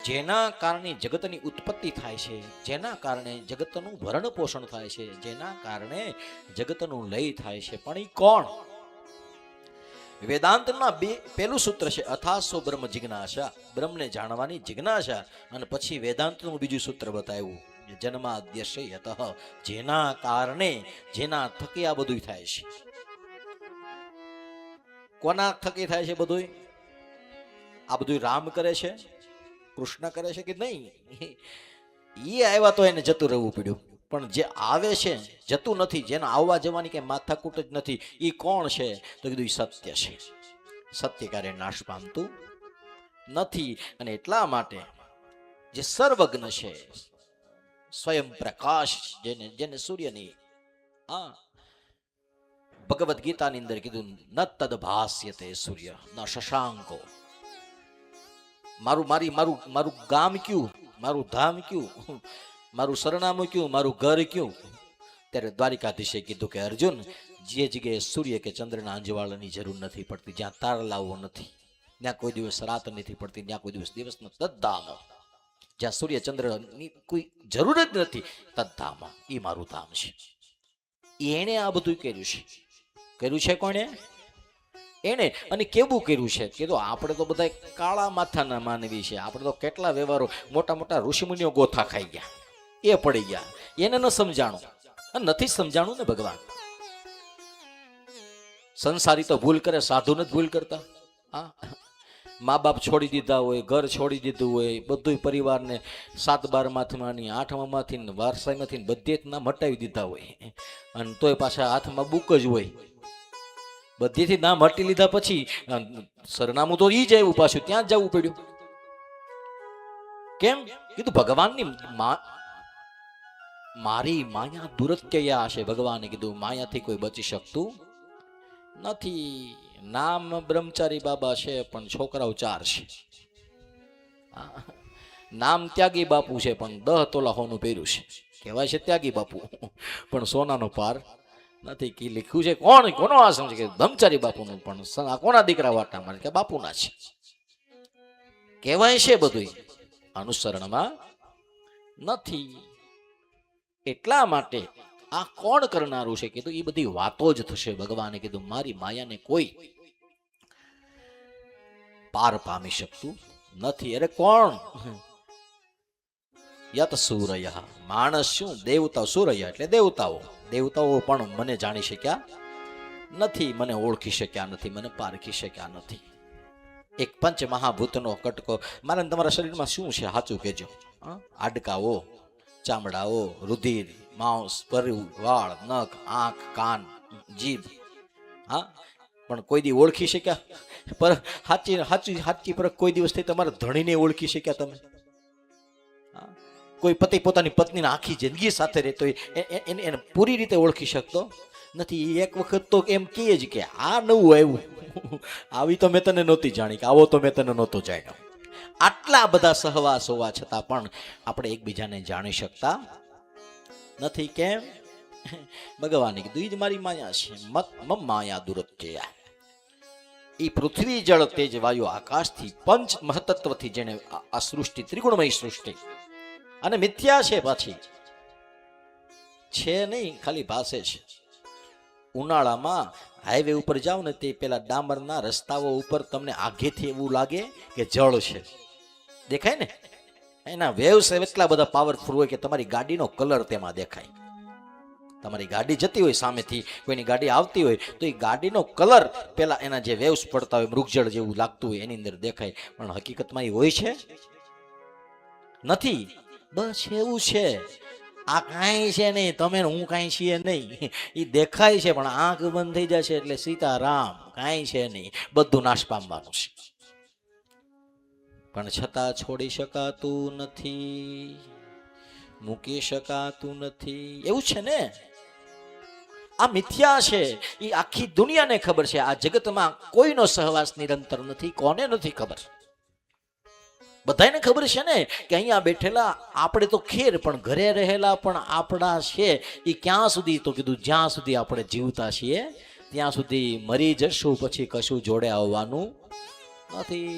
જેના કારણે જગતની ઉત્પત્તિ થાય છે, જેના કારણે જગતનું ભરણ પોષણ થાય છે, જેના કારણે જગતનું લય થાય છે, પણ એ કોણ? વેદાંતમાં પહેલું સૂત્ર છે અથાસો બ્રહ્મ જિજ્ઞાસા, બ્રહ્મને જાણવાની જિજ્ઞાસા. અને પછી વેદાંતનું બીજું સૂત્ર બતાવ્યું જન્માદ્યશે યતઃ, જેના કારણે, જેના થકી આ બધું થાય છે. કોના થકી થાય છે બધું? આ બધું રામ કરે છે, કૃષ્ણ કરે છે કે નહીં? એ આવ્યા તો એને જતું રહેવું પડ્યું, પણ જે આવે છે જતું નથી, જેને આવવા જવાની કઈ માથાકૂટ જ નથી. એ કોણ છે? તો કીધું સત્ય છે. સત્ય ક્યારે નાશ પામતું નથી. અને એટલા માટે જે સર્વજ્ઞ છે, સ્વયં પ્રકાશ, જેને સૂર્યની ભગવદ્ ગીતાની અંદર કીધું ન તદ ભાસ્યતે સૂર્ય ન શશાંકો. મારું ગામ ક્યું, મારું ધામ ક્યું, મારું સરનામું ક્યું, મારું ઘર ક્યું? ત્યારે દ્વારિકાધીશે કીધું કે અર્જુન, જે જગ્યાએ સૂર્ય કે ચંદ્રના અંજવાળાની જરૂર નથી પડતી, જ્યાં તારલાઓ નથી, ત્યાં કોઈ દિવસ રાત નથી પડતી, ત્યાં કોઈ દિવસ દિવસ નથી, તદ્ધામ. જ્યાં સૂર્ય ચંદ્રની કોઈ જરૂર જ નથી, તદ્ધામ, એ મારું ધામ છે. એણે આ બધું કર્યું છે કોણે? એને. અને કેવું કર્યું છે? કીધું આપણે તો બધા કાળા માથાના માનવી છે, આપણે તો કેટલા વ્યવહારો, મોટા મોટા ઋષિમુનિઓ ગોથા ખાઈ ગયા, એ પડી ગયા, એને ન સમજાણું. નથી સમજાણું ને ભગવાન. સંસારી તો ભૂલ કરે, સાધુ નથી ભૂલ કરતા. મા બાપ છોડી દીધા હોય, ઘર છોડી દીધું હોય, બધું પરિવારને 7-12 માંથી 8 માંથી વારસાઈમાંથી બધે જ નામ હટાવી દીધા હોય, અને તોય પાછા હાથમાં બુક જ હોય. બધેથી નામ હટી લીધા પછી સરનામું તો ઈ જ આવ્યું, પાછું ત્યાં જ જવું પડ્યું. કેમ? કીધું ભગવાનની મારી માયા દુરત્યયા હશે. ભગવાને કીધું માયાથી કોઈ બચી શકતું નથી. નામ બ્રહ્મચારી બાબા છે, પણ છોકરાઓ 4 છે. નામ ત્યાગી બાપુ છે, પણ 10 તોલા હોનું પહેર્યું છે. કહેવાય છે ત્યાગી બાપુ, પણ સોનાનો પાર નથી. કી લખ્યું છે કોણ? કોનો આશ્રમ છે? કે બ્રહ્મચારી બાપુનું. પણ આ કોના દીકરા વાટા? મારે કે બાપુના છે. કહેવાય છે બધું, અનુસરણમાં નથી. એટલા માટે આ કોણ કરનારું છે? કીધું એ બધી વાતો જ થશે. ભગવાને કીધું મારી માયાને કોઈ પાર પામી શકતું નથી. અરે કોણ? યત સૂરય. માણસ શું? દેવતા. સૂરય એટલે દેવતાઓ. દેવતાઓ પણ મને જાણી શક્યા નથી, મને ઓળખી શક્યા નથી, મને પારખી શક્યા નથી. એક પંચ મહાભૂતનો કટકો મારા તમારા શરીરમાં શું છે? સાચું કહેજો. હાડકાઓ, ચામડાઓ, રુધિર, માંસ, પરુ, વાળ, નખ, આંખ, કાન, જીભ. પણ કોઈ દી ઓળખી શક્યા? પર સાચી પર કોઈ દિવસ થઈ તમારા ધણીને ઓળખી શક્યા તમે? કોઈ પતિ પોતાની પત્નીને આખી જિંદગી સાથે રહેતો એને પૂરી રીતે ઓળખી શકતો નથી. એક વખત તો એમ કહે જ કે આ નવું આવ્યું, આવી તો મેં તને નહોતી જાણી, કે આવો તો મેં તને નહોતો જાણ્યો. આટલા બધા સહવાસ હોવા છતાં પણ આપણે એકબીજાને જાણી શકતા નથી. કેમ? ભગવાને કીધું ઈ જ મારી માયા છે. મમ માયા દુરત્યયા. એ પૃથ્વી, જળ, તેજ, વાયુ, આકાશથી પંચ મહતત્વથી જેને આ સૃષ્ટિ, ત્રિગુણમય સૃષ્ટિ, અને મિથ્યા છે, પાછી છે નહીં, ખાલી ભાષે છે. ઉનાળામાં હાઈવે ઉપર જાવ ને, તે પેલા ડામરના રસ્તાઓ ઉપર તમને આઘેથી એવું લાગે કે જળ છે, દેખાય ને? એના વેવ્સ એટલા બધા પાવરફુલ હોય કે તમારી ગાડીનો કલર તેમાં દેખાય. તમારી ગાડી જતી હોય સામેથી, કોઈની ગાડી આવતી હોય, તો એ ગાડીનો કલર પેલા એના જે વેવ્સ પડતા હોય, મૃગજળ જેવું લાગતું હોય, એની અંદર દેખાય. પણ હકીકતમાં એ હોય છે નથી. બસ એવું છે. આ કાંઈ છે નહીં, તમે હું કાંઈ છીએ નહીં. એ દેખાય છે, પણ આંખ બંધ થઈ જશે એટલે સીતારામ, કાંઈ છે નહીં, બધું નાશ પામવાનું છે. પણ છતાં છોડી શકાતું નથી, મૂકી શકાતું નથી. એવું છે ને? આ મિથ્યા છે. એ આખી દુનિયાને ખબર છે. આ જગતમાં કોઈનો સહવાસ નિરંતર નથી. કોને નથી ખબર? બધાને ખબર છે ને કે અહીંયા બેઠેલા આપણે તો ખેર, પણ ઘરે રહેલા પણ આપણા છે. એ ક્યાં સુધી? તો કીધું જ્યાં સુધી આપણે જીવતા છીએ ત્યાં સુધી. મરી જશું પછી કશું જોડે આવવાનું નથી.